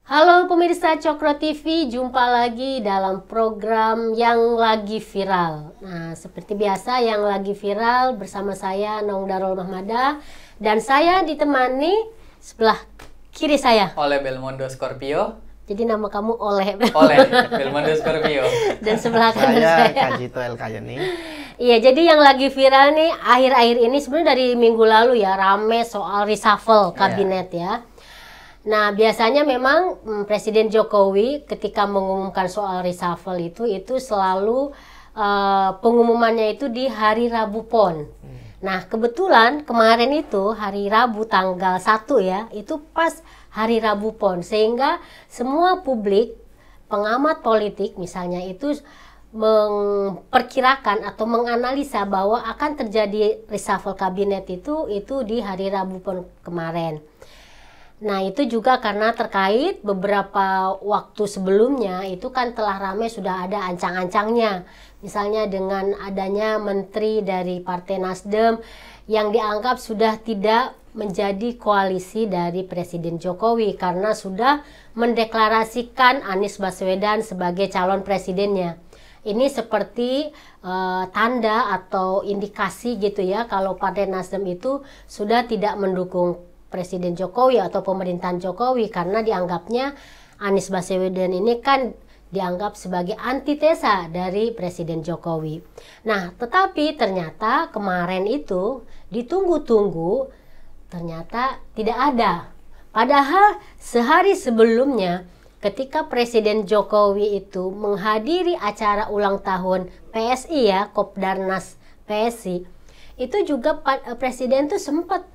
Halo pemirsa Cokro TV, jumpa lagi dalam program yang lagi viral. Nah, seperti biasa yang lagi viral bersama saya Nong Darul Mahmadah dan saya ditemani sebelah kiri saya oleh Belmondo Scorpio. Jadi nama kamu oleh Belmondo Scorpio. Dan sebelah kanan saya Kajito El Kayani. Iya, jadi yang lagi viral nih akhir-akhir ini sebenarnya dari minggu lalu ya, rame soal reshuffle kabinet ya. Nah, biasanya memang Presiden Jokowi ketika mengumumkan soal reshuffle itu selalu pengumumannya itu di hari Rabu Pon. Nah, kebetulan kemarin itu hari Rabu tanggal 1 ya, itu pas hari Rabu Pon. Sehingga semua publik, pengamat politik misalnya itu memperkirakan atau menganalisa bahwa akan terjadi reshuffle kabinet itu di hari Rabu Pon kemarin. Nah, itu juga karena terkait beberapa waktu sebelumnya itu kan telah ramai sudah ada ancang-ancangnya. Misalnya dengan adanya menteri dari Partai Nasdem yang dianggap sudah tidak menjadi koalisi dari Presiden Jokowi karena sudah mendeklarasikan Anies Baswedan sebagai calon presidennya. Ini seperti tanda atau indikasi gitu ya kalau Partai Nasdem itu sudah tidak mendukung Presiden Jokowi atau pemerintahan Jokowi karena dianggapnya Anies Baswedan ini kan dianggap sebagai antitesa dari Presiden Jokowi. Nah, tetapi ternyata kemarin itu ditunggu-tunggu ternyata tidak ada. Padahal sehari sebelumnya ketika Presiden Jokowi itu menghadiri acara ulang tahun PSI ya, Kopdarnas PSI, itu juga Presiden tuh sempat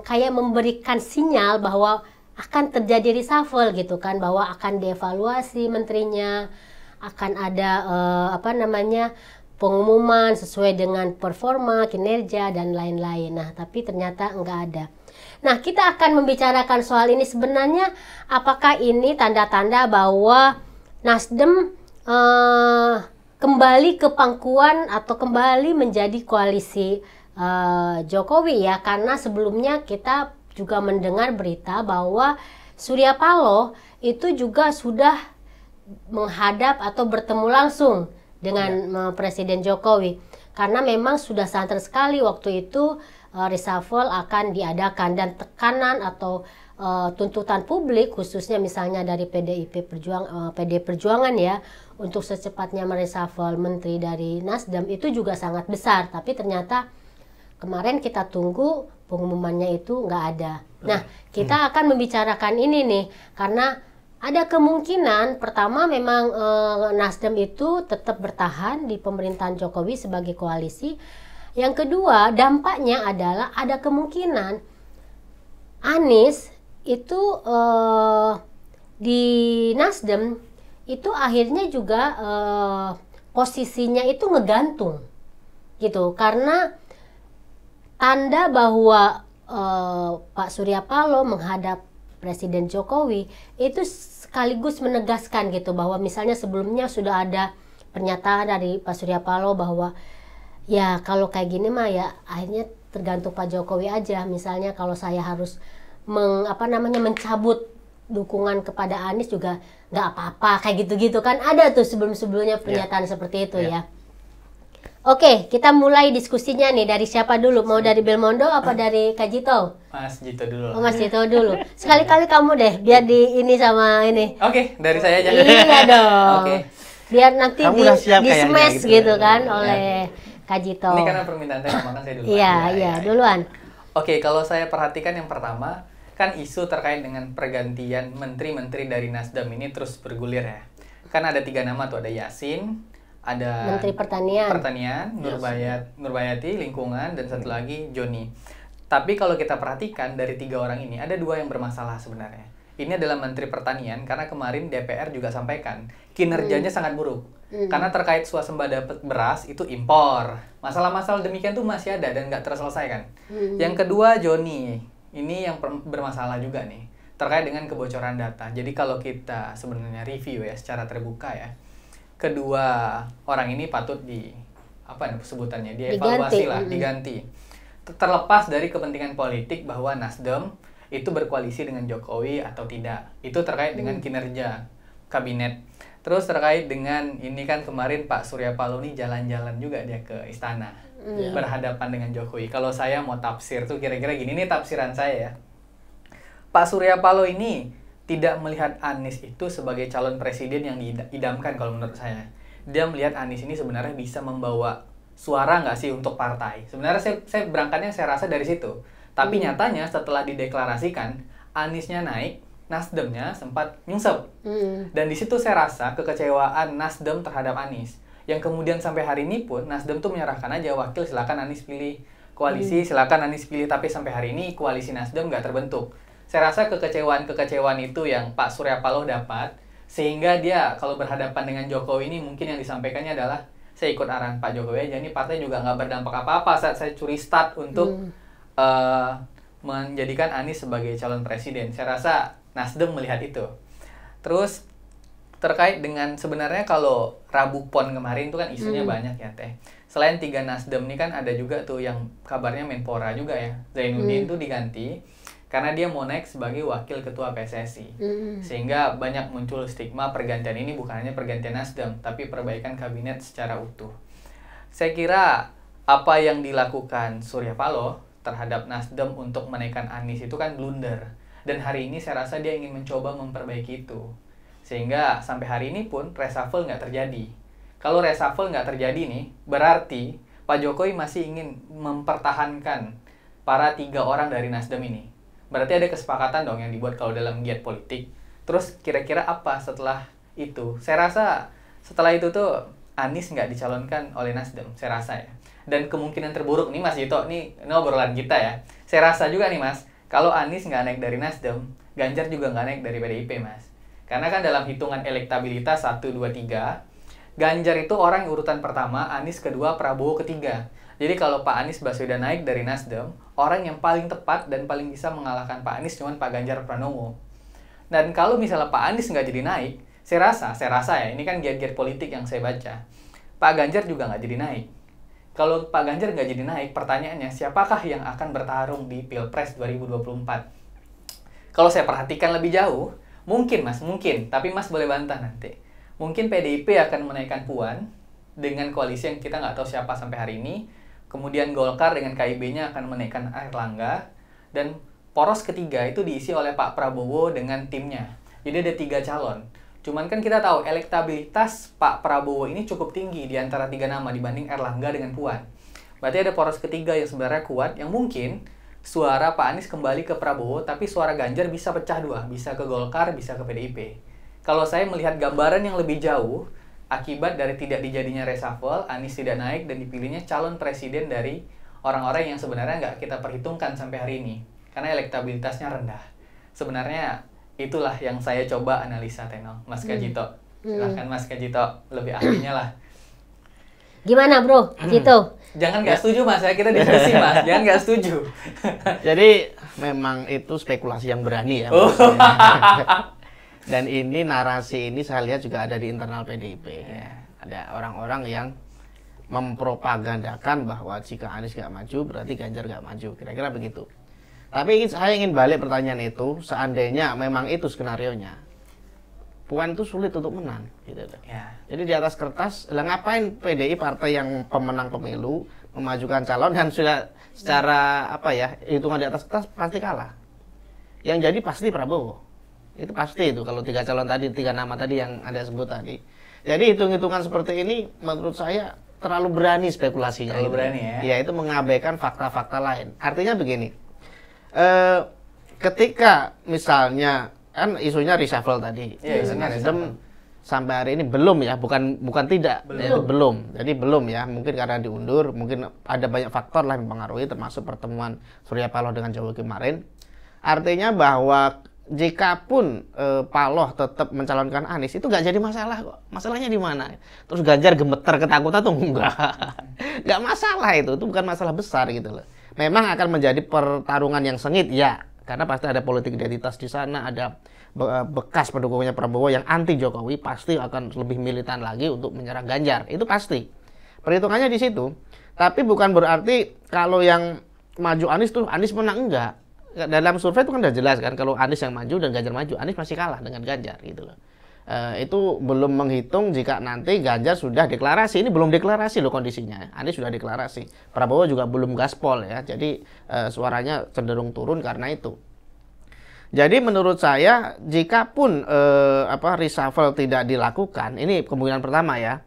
kayak memberikan sinyal bahwa akan terjadi reshuffle gitu kan, bahwa akan dievaluasi menterinya, akan ada pengumuman sesuai dengan performa, kinerja dan lain-lain. Nah, tapi ternyata enggak ada. Nah, kita akan membicarakan soal ini sebenarnya apakah ini tanda-tanda bahwa Nasdem kembali ke pangkuan atau kembali menjadi koalisi Jokowi ya, karena sebelumnya kita juga mendengar berita bahwa Surya Paloh itu juga sudah menghadap atau bertemu langsung dengan Presiden Jokowi karena memang sudah santer sekali waktu itu reshuffle akan diadakan dan tekanan atau tuntutan publik khususnya misalnya dari PD Perjuangan ya untuk secepatnya mereshuffle menteri dari Nasdem itu juga sangat besar, tapi ternyata kemarin kita tunggu pengumumannya itu nggak ada. Nah, kita akan membicarakan ini nih karena ada kemungkinan pertama memang Nasdem itu tetap bertahan di pemerintahan Jokowi sebagai koalisi. Yang kedua, dampaknya adalah ada kemungkinan Anies itu di Nasdem itu akhirnya juga posisinya itu ngegantung gitu karena tanda bahwa Pak Surya Paloh menghadap Presiden Jokowi itu sekaligus menegaskan gitu bahwa misalnya sebelumnya sudah ada pernyataan dari Pak Surya Paloh bahwa ya kalau kayak gini mah ya akhirnya tergantung Pak Jokowi aja. Misalnya kalau saya harus mencabut dukungan kepada Anies juga nggak apa-apa kayak gitu-gitu kan, ada tuh sebelum-sebelumnya pernyataan seperti itu ya. Oke, kita mulai diskusinya nih. Dari siapa dulu? Mau dari Belmondo apa dari Kajito? Mas Jito dulu. Oh, Mas Jito dulu. Sekali-kali kamu deh, biar di ini sama ini. Oke, dari saya aja. Iya dong. Oke. Biar nanti di smash gitu kan ya. oleh Kajito. Ini karena permintaan saya, maka saya duluan. Iya, duluan. Oke, kalau saya perhatikan yang pertama, kan isu terkait dengan pergantian menteri-menteri dari Nasdem ini terus bergulir ya. Kan ada 3 nama tuh, ada Yasin, ada Menteri Pertanian, Nurbayati, Lingkungan, dan satu lagi Joni. Tapi kalau kita perhatikan dari 3 orang ini ada 2 yang bermasalah sebenarnya. Ini adalah Menteri Pertanian karena kemarin DPR juga sampaikan kinerjanya sangat buruk. Karena terkait swasembada beras itu impor. Masalah-masalah demikian tuh masih ada dan nggak terselesaikan. Yang kedua Joni, ini yang bermasalah juga nih terkait dengan kebocoran data. Jadi kalau kita sebenarnya review ya secara terbuka ya, kedua orang ini patut dievaluasi lah, diganti. Terlepas dari kepentingan politik bahwa Nasdem itu berkoalisi dengan Jokowi atau tidak. Itu terkait dengan kinerja kabinet. Terus terkait dengan ini kan kemarin Pak Surya Paloh nih jalan-jalan juga dia ke istana berhadapan dengan Jokowi. Kalau saya mau tafsir tuh kira-kira gini nih tafsiran saya ya. Pak Surya Paloh ini tidak melihat Anies itu sebagai calon presiden yang diidamkan kalau menurut saya. Dia melihat Anies ini sebenarnya bisa membawa suara nggak sih untuk partai. Sebenarnya saya berangkatnya saya rasa dari situ. Tapi nyatanya setelah dideklarasikan, Aniesnya naik, Nasdemnya sempat nyungsep. Dan di situ saya rasa kekecewaan Nasdem terhadap Anies. Yang kemudian sampai hari ini pun Nasdem tuh menyerahkan aja wakil, silakan Anies pilih. Koalisi silakan Anies pilih, tapi sampai hari ini koalisi Nasdem nggak terbentuk. Saya rasa kekecewaan itu yang Pak Surya Paloh dapat, sehingga dia kalau berhadapan dengan Jokowi ini mungkin yang disampaikannya adalah saya ikut arahan Pak Jokowi aja, ini partai juga nggak berdampak apa-apa saat saya curi start untuk menjadikan Anies sebagai calon presiden. Saya rasa Nasdem melihat itu. Terus terkait dengan sebenarnya kalau Rabu Pon kemarin itu kan isunya banyak ya Teh. Selain 3 Nasdem ini kan ada juga tuh yang kabarnya Menpora juga ya, Zainuddin tuh diganti karena dia mau naik sebagai wakil ketua PSSI. Sehingga banyak muncul stigma pergantian ini bukan hanya pergantian Nasdem, tapi perbaikan kabinet secara utuh. Saya kira apa yang dilakukan Surya Paloh terhadap Nasdem untuk menaikkan Anies itu kan blunder. Dan hari ini saya rasa dia ingin mencoba memperbaiki itu. Sehingga sampai hari ini pun reshuffle nggak terjadi. Kalau reshuffle nggak terjadi nih, berarti Pak Jokowi masih ingin mempertahankan para 3 orang dari Nasdem ini. Berarti ada kesepakatan dong yang dibuat kalau dalam giat politik. Terus kira-kira apa setelah itu? Saya rasa setelah itu tuh Anies nggak dicalonkan oleh Nasdem, saya rasa ya. Dan kemungkinan terburuk nih Mas Dito, ini obrolan kita ya. Saya rasa juga nih Mas, kalau Anies nggak naik dari Nasdem, Ganjar juga nggak naik dari PDIP Mas. Karena kan dalam hitungan elektabilitas 1, 2, 3, Ganjar itu orang urutan pertama, Anies kedua, Prabowo ketiga. Jadi kalau Pak Anies Baswedan naik dari Nasdem, orang yang paling tepat dan paling bisa mengalahkan Pak Anies cuma Pak Ganjar Pranowo. Dan kalau misalnya Pak Anies nggak jadi naik, saya rasa ya, ini kan giat-giat politik yang saya baca, Pak Ganjar juga nggak jadi naik. Kalau Pak Ganjar nggak jadi naik, pertanyaannya siapakah yang akan bertarung di Pilpres 2024? Kalau saya perhatikan lebih jauh, mungkin Mas, tapi Mas boleh bantah nanti. Mungkin PDIP akan menaikkan Puan dengan koalisi yang kita nggak tahu siapa sampai hari ini. Kemudian Golkar dengan KIB-nya akan menaikkan Airlangga. Dan poros ketiga itu diisi oleh Pak Prabowo dengan timnya. Jadi ada 3 calon. Cuman kan kita tahu elektabilitas Pak Prabowo ini cukup tinggi di antara 3 nama dibanding Airlangga dengan Puan. Berarti ada poros ketiga yang sebenarnya kuat, yang mungkin suara Pak Anies kembali ke Prabowo, tapi suara Ganjar bisa pecah 2, bisa ke Golkar, bisa ke PDIP. Kalau saya melihat gambaran yang lebih jauh, akibat dari tidak dijadinya reshuffle, Anies tidak naik dan dipilihnya calon presiden dari orang-orang yang sebenarnya nggak kita perhitungkan sampai hari ini. Karena elektabilitasnya rendah. Sebenarnya itulah yang saya coba analisa Tenno. Mas Kajito, silahkan Mas Kajito, lebih ahlinya lah. Gimana bro, Cito? Jangan nggak setuju Mas, ya kita diskusi Mas, jangan nggak setuju. Jadi memang itu spekulasi yang berani ya. Dan ini narasi ini saya lihat juga ada di internal PDIP. Ya. Ada orang-orang yang mempropagandakan bahwa jika Anies nggak maju berarti Ganjar nggak maju, kira-kira begitu. Tapi saya ingin balik pertanyaan itu, seandainya memang itu skenarionya, Puan itu sulit untuk menang, gitu. Ya. Jadi di atas kertas, lah ngapain PDI partai yang pemenang pemilu memajukan calon dan sudah secara apa ya hitungan di atas kertas pasti kalah. Yang jadi pasti Prabowo, itu pasti itu kalau 3 calon tadi, 3 nama tadi yang Anda sebut tadi. Jadi hitung-hitungan seperti ini menurut saya terlalu berani spekulasinya. Terlalu gitu. berani ya? Ya itu mengabaikan fakta-fakta lain. Artinya begini, ketika misalnya kan isunya reshuffle tadi, Nasdem sampai hari ini belum ya, bukan tidak, itu belum. Jadi belum ya, mungkin karena diundur, mungkin ada banyak faktor lah yang mempengaruhi, termasuk pertemuan Surya Paloh dengan Jokowi kemarin. Artinya bahwa jika pun Paloh tetap mencalonkan Anies itu nggak jadi masalah kok. Masalahnya di mana? Terus Ganjar gemeter ketakutan tuh enggak, nggak masalah itu bukan masalah besar gitu loh. Memang akan menjadi pertarungan yang sengit ya, karena pasti ada politik identitas di sana, ada bekas pendukungnya Prabowo yang anti Jokowi pasti akan lebih militan lagi untuk menyerang Ganjar, itu pasti. Perhitungannya di situ. Tapi bukan berarti kalau yang maju Anies tuh Anies menang, enggak. dalam survei itu kan udah jelas kan, kalau Anies yang maju dan Ganjar maju, Anies masih kalah dengan Ganjar gitu loh. Itu belum menghitung jika nanti Ganjar sudah deklarasi. Ini belum deklarasi loh kondisinya. Anies sudah deklarasi. Prabowo juga belum gaspol ya. Jadi suaranya cenderung turun karena itu. Jadi menurut saya jika pun reshuffle tidak dilakukan, ini kemungkinan pertama ya.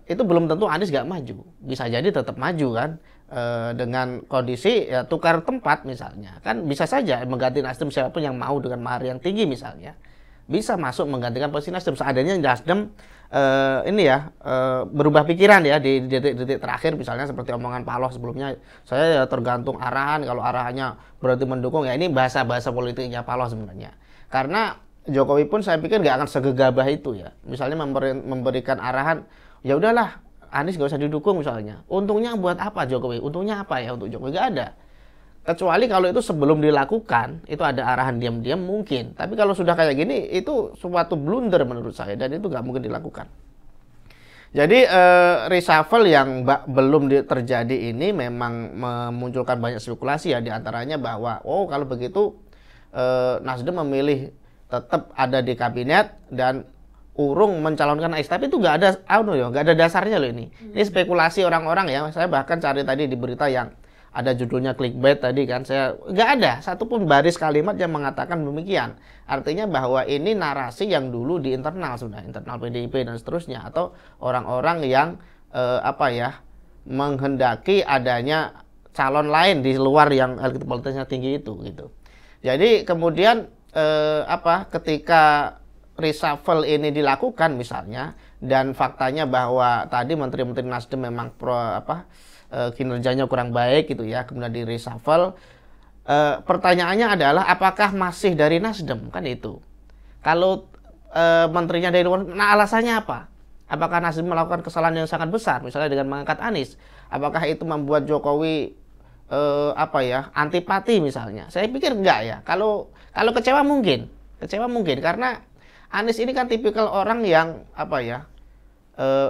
Itu belum tentu Anies gak maju. Bisa jadi tetap maju kan. Dengan kondisi ya, tukar tempat misalnya. Kan bisa saja mengganti Nasdem siapapun yang mau dengan mahar yang tinggi misalnya. Bisa masuk menggantikan posisi Nasdem. Seadanya Nasdem berubah pikiran ya di detik-detik terakhir, misalnya seperti omongan Paloh sebelumnya, saya ya tergantung arahan, kalau arahannya berarti mendukung, ya ini bahasa-bahasa politiknya Paloh sebenarnya. Karena Jokowi pun saya pikir nggak akan segegabah itu ya. Misalnya memberikan arahan, ya udahlah Anies nggak usah didukung misalnya. Untungnya buat apa Jokowi? Untungnya apa ya untuk Jokowi? Nggak ada. Kecuali kalau itu sebelum dilakukan, itu ada arahan diam-diam mungkin. Tapi kalau sudah kayak gini, itu suatu blunder menurut saya. Dan itu nggak mungkin dilakukan. Jadi reshuffle yang belum terjadi ini memang memunculkan banyak spekulasi ya. Di antaranya bahwa, kalau begitu Nasdem memilih tetap ada di kabinet dan urung mencalonkan Anies. Tapi itu nggak ada dasarnya loh ini. Ini spekulasi orang-orang ya. Saya bahkan cari tadi di berita yang ada judulnya clickbait tadi kan, saya nggak ada satupun baris kalimat yang mengatakan demikian. Artinya bahwa ini narasi yang dulu di internal sudah, internal PDIP dan seterusnya, atau orang-orang yang menghendaki adanya calon lain di luar yang elektabilitasnya tinggi itu gitu. Jadi kemudian ketika reshuffle ini dilakukan misalnya, dan faktanya bahwa tadi menteri-menteri Nasdem memang kinerjanya kurang baik gitu ya, kemudian di reshuffle, pertanyaannya adalah apakah masih dari Nasdem, kan itu. Kalau menterinya dari luar, nah alasannya apa? Apakah Nasdem melakukan kesalahan yang sangat besar misalnya dengan mengangkat Anies? Apakah itu membuat Jokowi antipati misalnya? Saya pikir enggak ya. Kalau kecewa mungkin karena Anies ini kan tipikal orang yang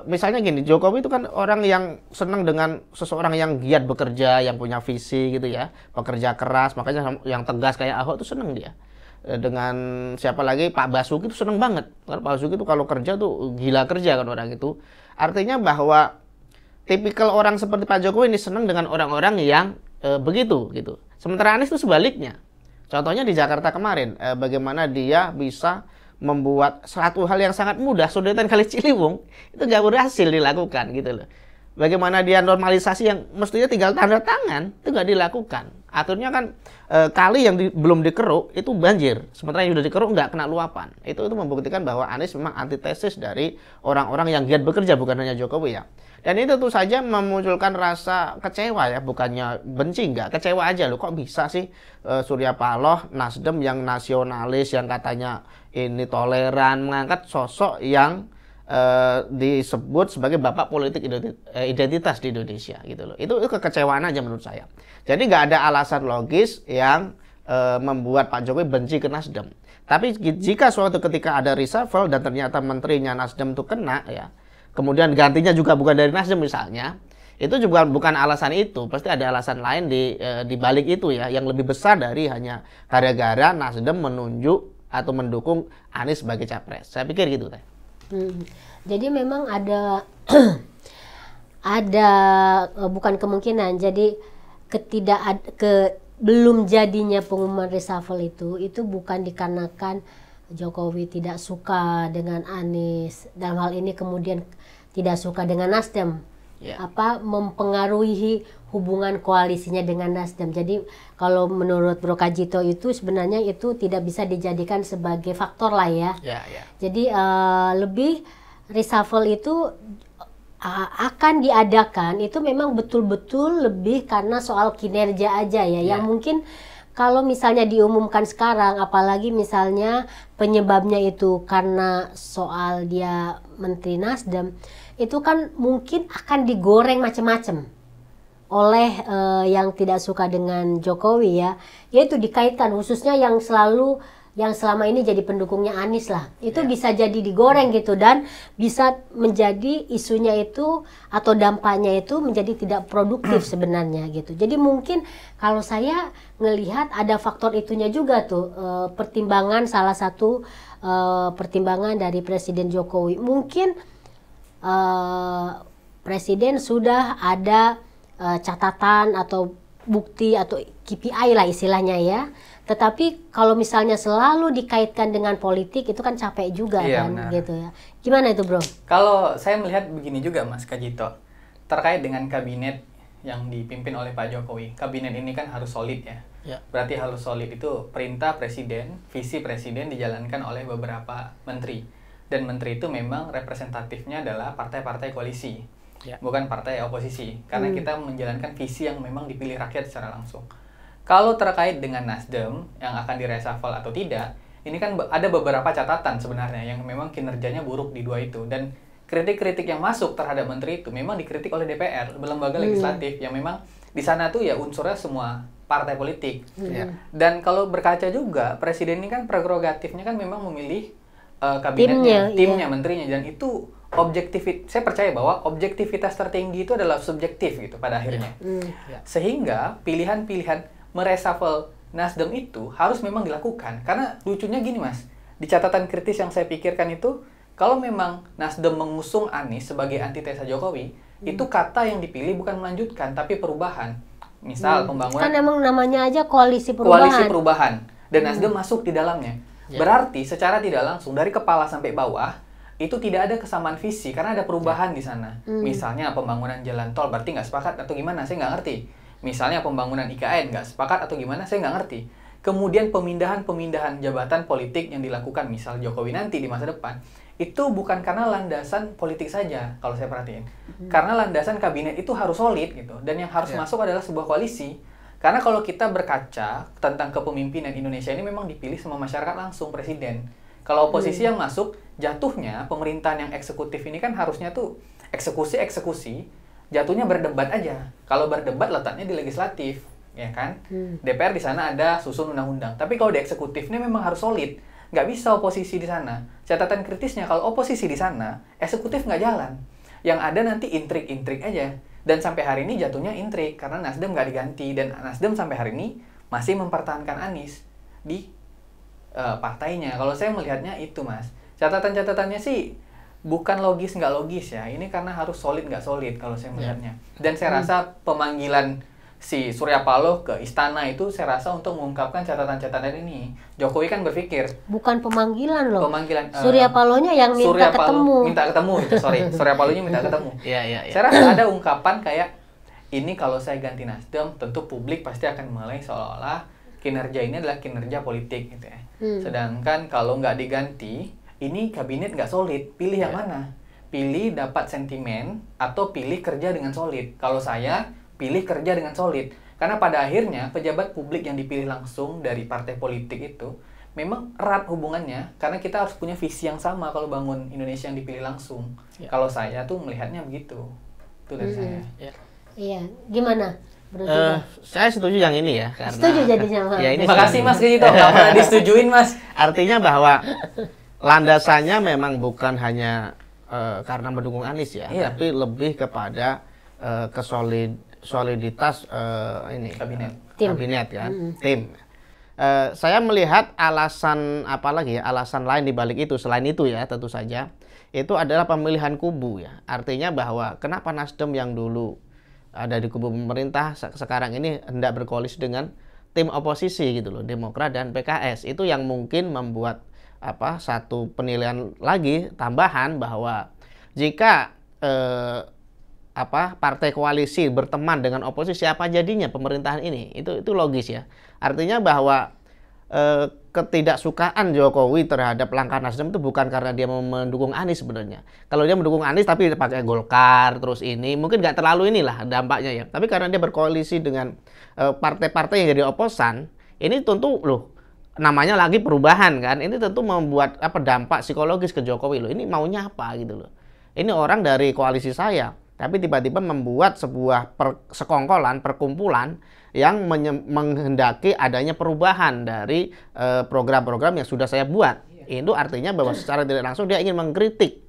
misalnya gini, Jokowi itu kan orang yang senang dengan seseorang yang giat bekerja, yang punya visi gitu ya, pekerja keras, makanya yang tegas kayak Ahok itu senang dia. Dengan siapa lagi, Pak Basuki itu senang banget. Karena Pak Basuki itu kalau kerja tuh gila kerja kan orang itu. Artinya bahwa tipikal orang seperti Pak Jokowi ini senang dengan orang-orang yang begitu gitu. Sementara Anies itu sebaliknya. Contohnya di Jakarta kemarin, bagaimana dia bisa membuat suatu hal yang sangat mudah, Sodetan Kali Ciliwung itu nggak berhasil dilakukan gitu loh. Bagaimana dia normalisasi yang mestinya tinggal tanda tangan itu nggak dilakukan. Akhirnya kan kali yang belum dikeruk itu banjir, sementara yang sudah dikeruk nggak kena luapan. Itu membuktikan bahwa Anies memang antitesis dari orang-orang yang giat bekerja, bukan hanya Jokowi ya. Dan itu tentu saja memunculkan rasa kecewa ya, bukannya benci, nggak, kecewa aja loh, kok bisa sih Surya Paloh, Nasdem yang nasionalis, yang katanya ini toleran, mengangkat sosok yang disebut sebagai bapak politik identitas di Indonesia gitu loh. Itu kekecewaan aja menurut saya. Jadi nggak ada alasan logis yang membuat Pak Jokowi benci ke Nasdem. Tapi jika suatu ketika ada reshuffle dan ternyata menterinya Nasdem itu kena ya, kemudian gantinya juga bukan dari Nasdem misalnya, itu juga bukan alasan itu, pasti ada alasan lain di balik itu ya, yang lebih besar dari hanya gara-gara Nasdem menunjuk atau mendukung Anies sebagai capres. Saya pikir gitu teh. Jadi memang ada bukan kemungkinan, jadi belum jadinya pengumuman reshuffle itu bukan dikarenakan Jokowi tidak suka dengan Anies, dalam hal ini kemudian tidak suka dengan Nasdem, mempengaruhi hubungan koalisinya dengan Nasdem. Jadi kalau menurut Bro Kajito itu sebenarnya itu tidak bisa dijadikan sebagai faktor lah ya. Jadi lebih reshuffle itu akan diadakan itu memang betul-betul lebih karena soal kinerja aja ya. Yang mungkin kalau misalnya diumumkan sekarang, apalagi misalnya penyebabnya itu karena soal dia Menteri Nasdem, itu kan mungkin akan digoreng macam-macam oleh yang tidak suka dengan Jokowi ya. Yaitu dikaitkan khususnya yang selalu yang selama ini jadi pendukungnya Anies lah, itu bisa jadi digoreng gitu, dan bisa menjadi isunya itu atau dampaknya itu menjadi tidak produktif sebenarnya gitu. Jadi mungkin kalau saya ngelihat ada faktor itunya juga tuh, pertimbangan, salah satu pertimbangan dari Presiden Jokowi. Mungkin Presiden sudah ada catatan atau bukti atau KPI lah istilahnya ya. Tetapi kalau misalnya selalu dikaitkan dengan politik itu kan capek juga kan, benar. Gitu ya. Gimana itu, Bro? Kalau saya melihat begini juga, Mas Kajito, terkait dengan kabinet yang dipimpin oleh Pak Jokowi. Kabinet ini kan harus solid ya. Berarti harus solid itu perintah presiden, visi presiden dijalankan oleh beberapa menteri. Dan menteri itu memang representatifnya adalah partai-partai koalisi, bukan partai oposisi. Karena kita menjalankan visi yang memang dipilih rakyat secara langsung. Kalau terkait dengan Nasdem yang akan direshuffle atau tidak, ini kan ada beberapa catatan sebenarnya yang memang kinerjanya buruk di dua itu. Dan kritik-kritik yang masuk terhadap menteri itu memang dikritik oleh DPR, lembaga legislatif, yang memang di sana tuh ya unsurnya semua partai politik. Dan kalau berkaca juga, presiden ini kan prerogatifnya kan memang memilih kabinetnya, timnya, menterinya, dan itu saya percaya bahwa objektivitas tertinggi itu adalah subjektif gitu pada akhirnya. Sehingga pilihan-pilihan mereshuffle Nasdem itu harus memang dilakukan. Karena lucunya gini, Mas, di catatan kritis yang saya pikirkan itu, kalau memang Nasdem mengusung Anies sebagai antitesa Jokowi, itu kata yang dipilih bukan melanjutkan tapi perubahan. Misal pembangunan, kan emang namanya aja koalisi perubahan. Dan Nasdem masuk di dalamnya. Berarti secara tidak langsung dari kepala sampai bawah itu tidak ada kesamaan visi karena ada perubahan di sana. Misalnya pembangunan jalan tol, berarti nggak sepakat atau gimana, saya nggak ngerti. Misalnya pembangunan IKN nggak sepakat atau gimana, saya nggak ngerti. Kemudian pemindahan jabatan politik yang dilakukan, misal Jokowi nanti di masa depan, itu bukan karena landasan politik saja kalau saya perhatiin. Karena landasan kabinet itu harus solid gitu. Dan yang harus masuk adalah sebuah koalisi. Karena kalau kita berkaca tentang kepemimpinan Indonesia ini memang dipilih sama masyarakat langsung, presiden. Kalau oposisi yang masuk, jatuhnya pemerintahan yang eksekutif ini kan harusnya tuh eksekusi, jatuhnya berdebat aja. Kalau berdebat letaknya di legislatif, ya kan? DPR di sana ada susun undang-undang. Tapi kalau di eksekutif ini memang harus solid. Nggak bisa oposisi di sana. Catatan kritisnya kalau oposisi di sana, eksekutif nggak jalan. Yang ada nanti intrik-intrik aja. Dan sampai hari ini jatuhnya intrik karena Nasdem nggak diganti. Dan Nasdem sampai hari ini masih mempertahankan Anies di partainya. Kalau saya melihatnya itu, Mas. Catatan-catatannya sih bukan logis nggak logis ya. Ini karena harus solid nggak solid kalau saya melihatnya. Dan saya rasa pemanggilan si Surya Paloh ke istana itu saya rasa untuk mengungkapkan catatan-catatan ini. Jokowi kan berpikir bukan pemanggilan loh. Pemanggilan Surya Palohnya yang minta ketemu. Minta ketemu itu, sorry. Surya Palohnya minta ketemu. Saya rasa ada ungkapan kayak ini kalau saya ganti Nasdem, tentu publik pasti akan menilai seolah-olah kinerja ini adalah kinerja politik gitu ya. Sedangkan kalau nggak diganti, ini kabinet nggak solid. Pilih yang mana? Pilih dapat sentimen atau pilih kerja dengan solid. Kalau saya pilih kerja dengan solid. Karena pada akhirnya pejabat publik yang dipilih langsung dari partai politik itu memang erat hubungannya. Karena kita harus punya visi yang sama kalau bangun Indonesia yang dipilih langsung. Kalau saya tuh melihatnya begitu. Itu dari saya. Iya, gimana? Saya setuju yang ini ya. Karena, setuju jadinya. Ya, ini makasih Mas Kajito, nggak pernah disetujuin Mas. Artinya bahwa landasannya memang bukan hanya karena mendukung Anies ya, tapi lebih kepada soliditas ini kabinet ya, tim. Saya melihat alasan apalagi ya, alasan lain di balik itu selain itu ya, tentu saja itu adalah pemilihan kubu ya. Artinya bahwa kenapa Nasdem yang dulu ada di kubu pemerintah sekarang ini hendak berkoalisi dengan tim oposisi gitu loh, Demokrat dan PKS. Itu yang mungkin membuat satu penilaian lagi tambahan bahwa jika partai koalisi berteman dengan oposisi, apa jadinya pemerintahan ini? Itu logis ya. Artinya bahwa ketidaksukaan Jokowi terhadap langkah Nasdem itu bukan karena dia mendukung Anies sebenarnya. Kalau dia mendukung Anies tapi pakai Golkar terus ini mungkin nggak terlalu inilah dampaknya ya. Tapi karena dia berkoalisi dengan partai-partai yang jadi oposan, ini tentu namanya lagi perubahan kan. Ini tentu membuat dampak psikologis ke Jokowi Ini maunya apa gitu loh. Ini orang dari koalisi saya. tapi tiba-tiba membuat sebuah sekongkolan, perkumpulan yang menghendaki adanya perubahan dari program-program yang sudah saya buat. Itu artinya bahwa secara tidak langsung dia ingin mengkritik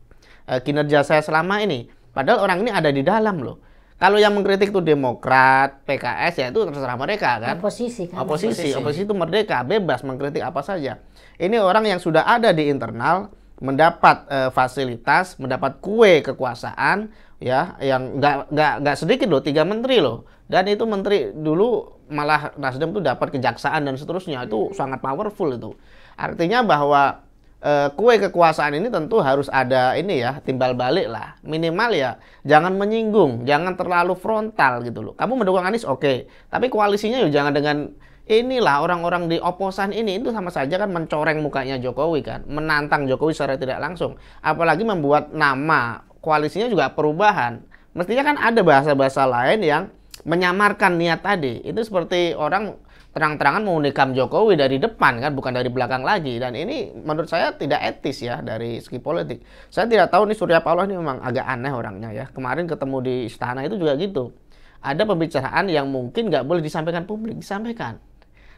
kinerja saya selama ini. Padahal orang ini ada di dalam loh. Kalau yang mengkritik itu Demokrat, PKS, ya itu terserah mereka kan. Oposisi kan. Oposisi itu merdeka, bebas mengkritik apa saja. Ini orang yang sudah ada di internal, mendapat fasilitas, mendapat kue kekuasaan, ya, yang nggak sedikit loh, 3 menteri loh. Dan itu menteri dulu malah Nasdem tuh dapat kejaksaan dan seterusnya, itu sangat powerful itu. Artinya bahwa kue kekuasaan ini tentu harus ada ini ya, timbal balik lah. Minimal ya jangan menyinggung, jangan terlalu frontal gitu loh. Kamu mendukung Anies oke, tapi koalisinya ya jangan dengan inilah orang-orang di oposan ini, itu sama saja kan mencoreng mukanya Jokowi kan, menantang Jokowi secara tidak langsung. Apalagi membuat nama koalisinya juga perubahan. Mestinya kan ada bahasa-bahasa lain yang menyamarkan niat tadi. Itu seperti orang terang-terangan mau nikam Jokowi dari depan kan, bukan dari belakang lagi. Dan ini menurut saya tidak etis ya dari segi politik. Saya tidak tahu nih Surya Paloh ini memang agak aneh orangnya ya. Kemarin ketemu di istana itu juga gitu. Ada pembicaraan yang mungkin nggak boleh disampaikan publik, disampaikan.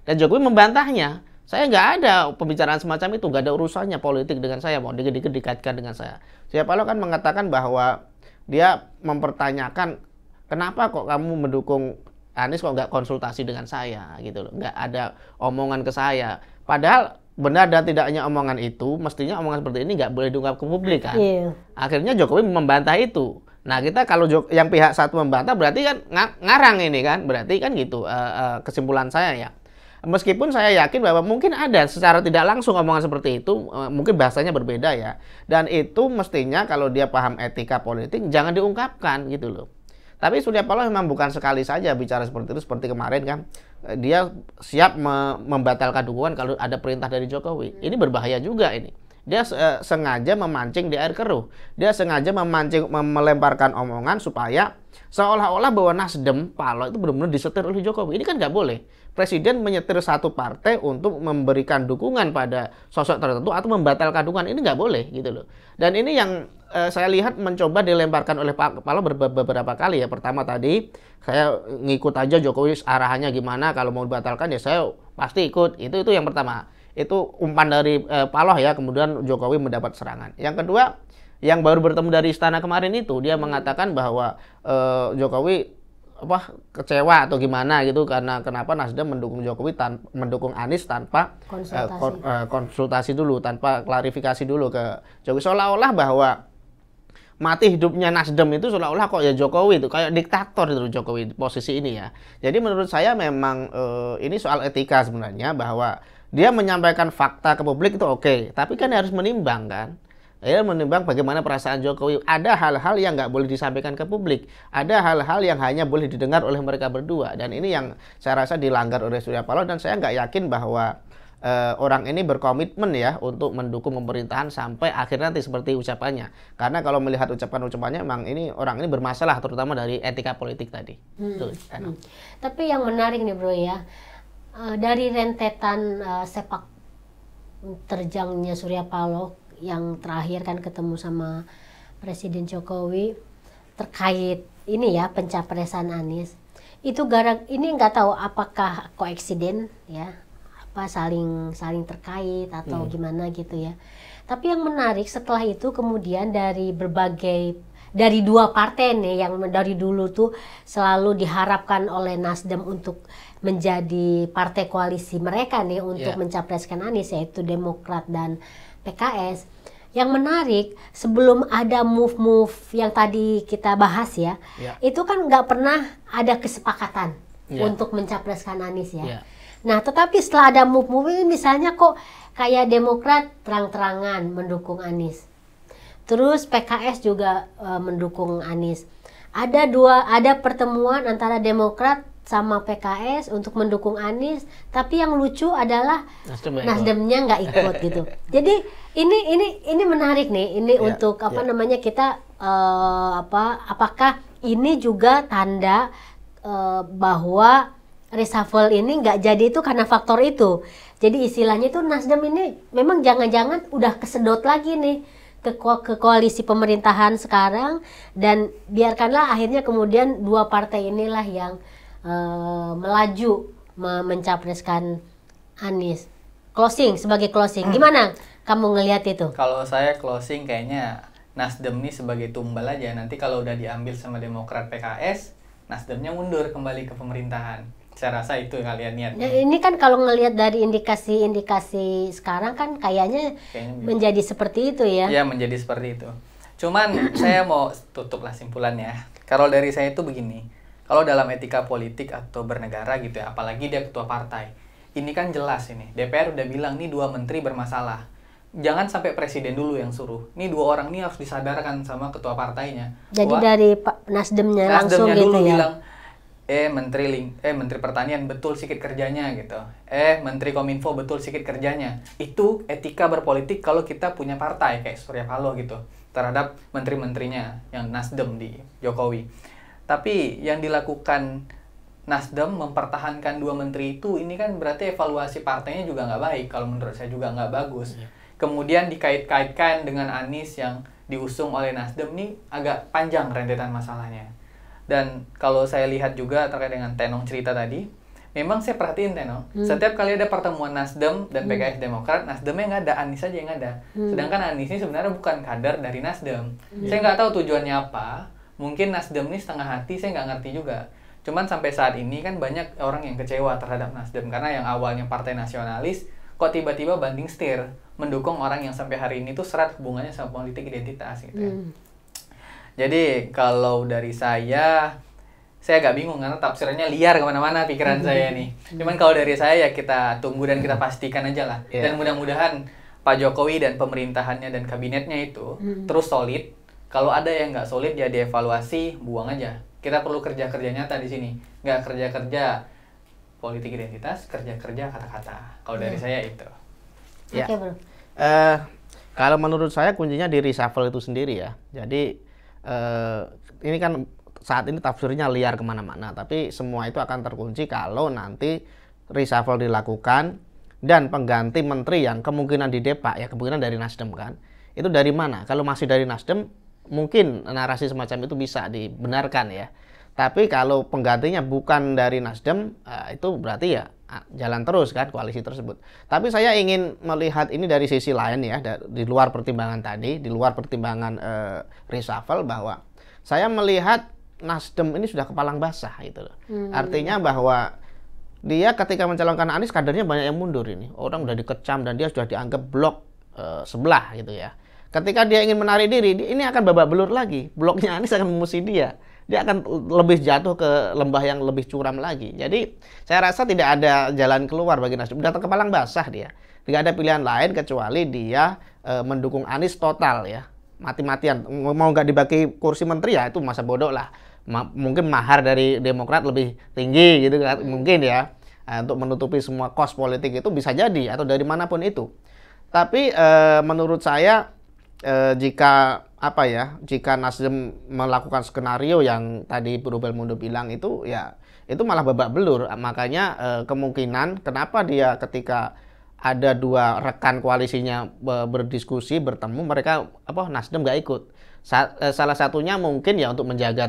Dan Jokowi membantahnya. Saya nggak ada pembicaraan semacam itu, nggak ada urusannya politik dengan saya, mau dikit-dikit dikaitkan dengan saya. Surya Paloh kan mengatakan bahwa dia mempertanyakan kenapa kok kamu mendukung Anies kok nggak konsultasi dengan saya gitu loh, nggak ada omongan ke saya. Padahal benar dan tidaknya omongan itu, mestinya omongan seperti ini nggak boleh diungkap ke publik kan. Akhirnya Jokowi membantah itu. Nah kita kalau yang pihak satu membantah berarti kan ngarang ini kan, berarti kan gitu kesimpulan saya ya. Meskipun saya yakin bahwa mungkin ada secara tidak langsung omongan seperti itu, mungkin bahasanya berbeda ya. Dan itu mestinya kalau dia paham etika politik jangan diungkapkan gitu loh. Tapi Surya Paloh memang bukan sekali saja bicara seperti itu, seperti kemarin kan. Dia siap membatalkan dukungan kalau ada perintah dari Jokowi. Ini berbahaya juga ini. Dia sengaja memancing di air keruh. Dia sengaja melemparkan omongan supaya seolah-olah bahwa Nasdem, Paloh itu benar-benar disetir oleh Jokowi. Ini kan nggak boleh. Presiden menyetir satu partai untuk memberikan dukungan pada sosok tertentu atau membatalkan dukungan. Ini nggak boleh gitu loh. Dan ini yang saya lihat mencoba dilemparkan oleh Pak Paloh beberapa kali ya. Pertama tadi saya ngikut aja Jokowi arahannya gimana, kalau mau dibatalkan ya saya pasti ikut. Itu yang pertama. Itu umpan dari Paloh ya, kemudian Jokowi mendapat serangan. Yang kedua, yang baru bertemu dari istana kemarin itu dia mengatakan bahwa Jokowi kecewa atau gimana gitu karena kenapa Nasdem mendukung Jokowi mendukung Anies tanpa konsultasi dulu, tanpa klarifikasi dulu ke Jokowi, seolah-olah bahwa mati hidupnya Nasdem itu seolah-olah kok ya Jokowi itu kayak diktator itu Jokowi posisi ini ya. Jadi menurut saya memang ini soal etika sebenarnya, bahwa dia menyampaikan fakta ke publik itu oke, tapi kan harus menimbang kan. Ya, menimbang bagaimana perasaan Jokowi. Ada hal-hal yang nggak boleh disampaikan ke publik. Ada hal-hal yang hanya boleh didengar oleh mereka berdua. Dan ini yang saya rasa dilanggar oleh Surya Paloh. Dan saya nggak yakin bahwa orang ini berkomitmen ya untuk mendukung pemerintahan sampai akhir nanti seperti ucapannya. Karena kalau melihat ucapan-ucapannya memang ini orang ini bermasalah, terutama dari etika politik tadi. Tapi yang menarik nih bro ya, dari rentetan sepak terjangnya Surya Paloh yang terakhir kan ketemu sama Presiden Jokowi terkait ini ya pencapresan Anies, itu ini nggak tahu apakah koinsiden ya, apa saling terkait atau gimana gitu ya. Tapi yang menarik setelah itu kemudian dari dua partai nih yang dari dulu tuh selalu diharapkan oleh Nasdem untuk menjadi partai koalisi mereka nih untuk mencapreskan Anies, yaitu Demokrat dan PKS. Yang menarik, sebelum ada move-move yang tadi kita bahas ya, itu kan nggak pernah ada kesepakatan untuk mencapreskan Anies ya. Nah, tetapi setelah ada move-move ini misalnya kok kayak Demokrat terang-terangan mendukung Anies. Terus PKS juga mendukung Anies. Ada pertemuan antara Demokrat sama PKS untuk mendukung Anies, tapi yang lucu adalah Nasdemnya nggak ikut gitu. Jadi ini menarik nih, ini untuk namanya kita apakah ini juga tanda bahwa reshuffle ini nggak jadi itu karena faktor itu. Jadi istilahnya itu Nasdem ini memang jangan-jangan udah kesedot lagi nih ke koalisi pemerintahan sekarang, dan biarkanlah akhirnya kemudian dua partai inilah yang melaju mencapreskan Anies. Sebagai closing, gimana kamu ngelihat itu? Kalau saya closing kayaknya Nasdem nih sebagai tumbal aja. Nanti kalau udah diambil sama Demokrat PKS, Nasdemnya mundur kembali ke pemerintahan. Saya rasa itu kalian niatnya. Ya, ini kan kalau ngelihat dari indikasi sekarang kan kayaknya menjadi seperti itu ya. Ya, menjadi seperti itu. Cuman saya mau tutuplah simpulannya. Kalau dari saya itu begini. Kalau dalam etika politik atau bernegara gitu ya, apalagi dia ketua partai. Ini kan jelas ini. DPR udah bilang nih 2 menteri bermasalah. Jangan sampai presiden dulu yang suruh. Nih 2 orang nih harus disadarkan sama ketua partainya. Jadi dari Nasdemnya langsung gitu dulu ya. Bilang, Menteri Pertanian betul sikit kerjanya gitu. Menteri Kominfo betul sikit kerjanya. Itu etika berpolitik kalau kita punya partai kayak Surya Paloh gitu terhadap menteri-menterinya yang Nasdem di Jokowi. Tapi yang dilakukan Nasdem mempertahankan 2 menteri itu, ini kan berarti evaluasi partainya juga nggak baik. Kalau menurut saya juga nggak bagus. Kemudian dikait-kaitkan dengan Anies yang diusung oleh Nasdem, nih agak panjang rentetan masalahnya. Dan kalau saya lihat juga terkait dengan Tenong cerita tadi, memang saya perhatiin Tenong, setiap kali ada pertemuan Nasdem dan PKS Demokrat, Nasdemnya nggak ada, Anies aja yang ada. Sedangkan Anies ini sebenarnya bukan kader dari Nasdem. Saya nggak tahu tujuannya apa. Mungkin Nasdem ini setengah hati, saya nggak ngerti juga. Cuman sampai saat ini kan banyak orang yang kecewa terhadap Nasdem, karena yang awalnya partai nasionalis kok tiba-tiba banting setir mendukung orang yang sampai hari ini tuh serat hubungannya sama politik identitas gitu ya. Jadi kalau dari saya agak bingung karena tafsirannya liar kemana-mana pikiran saya nih. Cuman kalau dari saya ya kita tunggu dan kita pastikan aja lah. Dan mudah-mudahan Pak Jokowi dan pemerintahannya dan kabinetnya itu terus solid. Kalau ada yang nggak solid ya dievaluasi, buang aja. Kita perlu kerja-kerja nyata di sini, nggak kerja-kerja politik identitas, kerja-kerja kata-kata. Kalau dari saya itu. Ya. Oke, bro. Kalau menurut saya kuncinya di reshuffle itu sendiri ya. Jadi ini kan saat ini tafsirnya liar kemana-mana, tapi semua itu akan terkunci kalau nanti reshuffle dilakukan dan pengganti menteri yang kemungkinan didepak ya, kemungkinan dari Nasdem kan. Itu dari mana? Kalau masih dari Nasdem, mungkin narasi semacam itu bisa dibenarkan ya. Tapi kalau penggantinya bukan dari Nasdem, itu berarti ya jalan terus kan koalisi tersebut. Tapi saya ingin melihat ini dari sisi lain ya, di luar pertimbangan tadi, di luar pertimbangan reshuffle, bahwa saya melihat Nasdem ini sudah kepalang basah gitu loh. Artinya bahwa dia ketika mencalonkan Anies, kadernya banyak yang mundur ini. Orang udah dikecam dan dia sudah dianggap blok sebelah gitu ya. Ketika dia ingin menarik diri, ini akan babak belur lagi. Bloknya Anies akan memusuhi dia. Dia akan lebih jatuh ke lembah yang lebih curam lagi. Jadi saya rasa tidak ada jalan keluar bagi Nasdem. Sudah kepalang basah dia. Tidak ada pilihan lain kecuali dia mendukung Anies total ya. Mati-matian. Mau nggak dibagi kursi menteri ya itu masa bodoh lah. Mungkin mahar dari Demokrat lebih tinggi gitu kan. Mungkin ya. Untuk menutupi semua kos politik itu bisa jadi. Atau dari manapun itu. Tapi menurut saya jika Nasdem melakukan skenario yang tadi Bro Belmondo bilang itu ya itu malah babak belur. Makanya kemungkinan kenapa dia ketika ada 2 rekan koalisinya berdiskusi bertemu, mereka Nasdem nggak ikut. Salah satunya mungkin ya untuk menjaga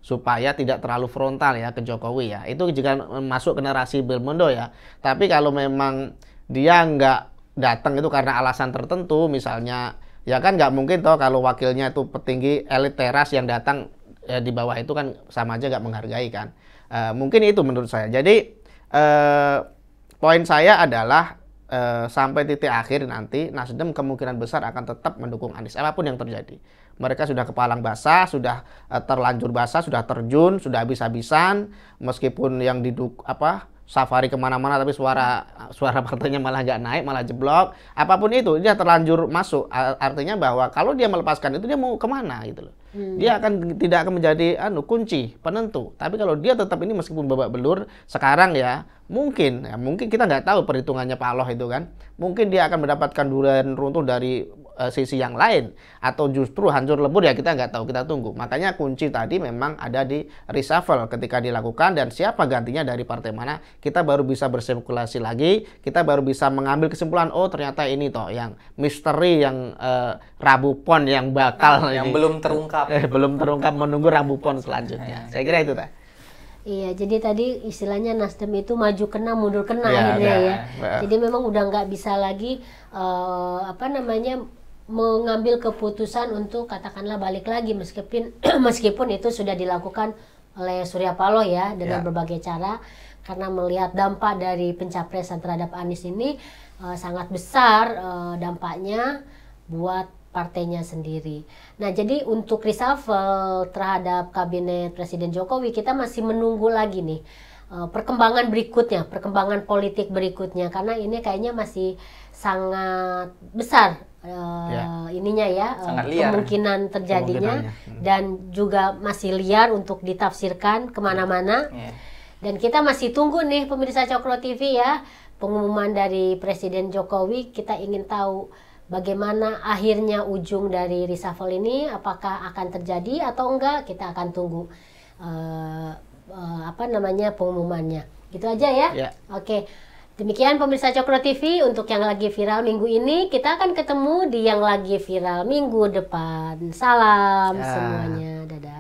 supaya tidak terlalu frontal ya ke Jokowi ya. Itu jika masuk ke narasi Belmondo ya. Tapi kalau memang dia nggak datang itu karena alasan tertentu, misalnya ya kan nggak mungkin toh kalau wakilnya itu petinggi elit teras yang datang di bawah itu kan sama aja nggak menghargai kan. Mungkin itu menurut saya. Jadi poin saya adalah sampai titik akhir nanti Nasdem kemungkinan besar akan tetap mendukung Anies apapun yang terjadi. Mereka sudah kepalang basah, sudah terlanjur basah, sudah terjun, sudah habis-habisan, meskipun yang safari kemana-mana tapi suara partainya malah nggak naik, malah jeblok. Apapun itu dia terlanjur masuk. Artinya bahwa kalau dia melepaskan itu dia mau kemana gitu loh. Dia tidak akan menjadi kunci penentu. Tapi kalau dia tetap ini meskipun babak belur sekarang ya mungkin kita nggak tahu perhitungannya Pak Aloh itu kan. Mungkin dia akan mendapatkan durian runtuh dari sisi yang lain atau justru hancur lebur ya kita nggak tahu, kita tunggu. Makanya kunci tadi memang ada di reshuffle ketika dilakukan dan siapa gantinya dari partai mana kita baru bisa berspekulasi lagi, kita baru bisa mengambil kesimpulan oh ternyata ini toh yang misteri yang Rabu Pon yang bakal yang belum terungkap belum terungkap menunggu Rabu Pon selanjutnya. Saya kira itu teh. Iya, jadi tadi istilahnya Nasdem itu maju kena mundur kena akhirnya ya. Jadi memang udah nggak bisa lagi mengambil keputusan untuk katakanlah balik lagi meskipun itu sudah dilakukan oleh Surya Paloh ya dengan berbagai cara, karena melihat dampak dari pencapresan terhadap Anies ini sangat besar dampaknya buat partainya sendiri. Nah, jadi untuk reshuffle terhadap kabinet Presiden Jokowi kita masih menunggu lagi nih perkembangan berikutnya, perkembangan politik berikutnya, karena ini kayaknya masih sangat besar ininya ya, kemungkinan terjadinya dan juga masih liar untuk ditafsirkan kemana-mana. Dan kita masih tunggu nih pemirsa Cokro TV ya, pengumuman dari Presiden Jokowi. Kita ingin tahu bagaimana akhirnya ujung dari reshuffle ini, apakah akan terjadi atau enggak, kita akan tunggu pengumumannya. Gitu aja ya. Oke. Demikian pemirsa Cokro TV untuk yang lagi viral minggu ini. Kita akan ketemu di yang lagi viral minggu depan. Salam semuanya. Dadah.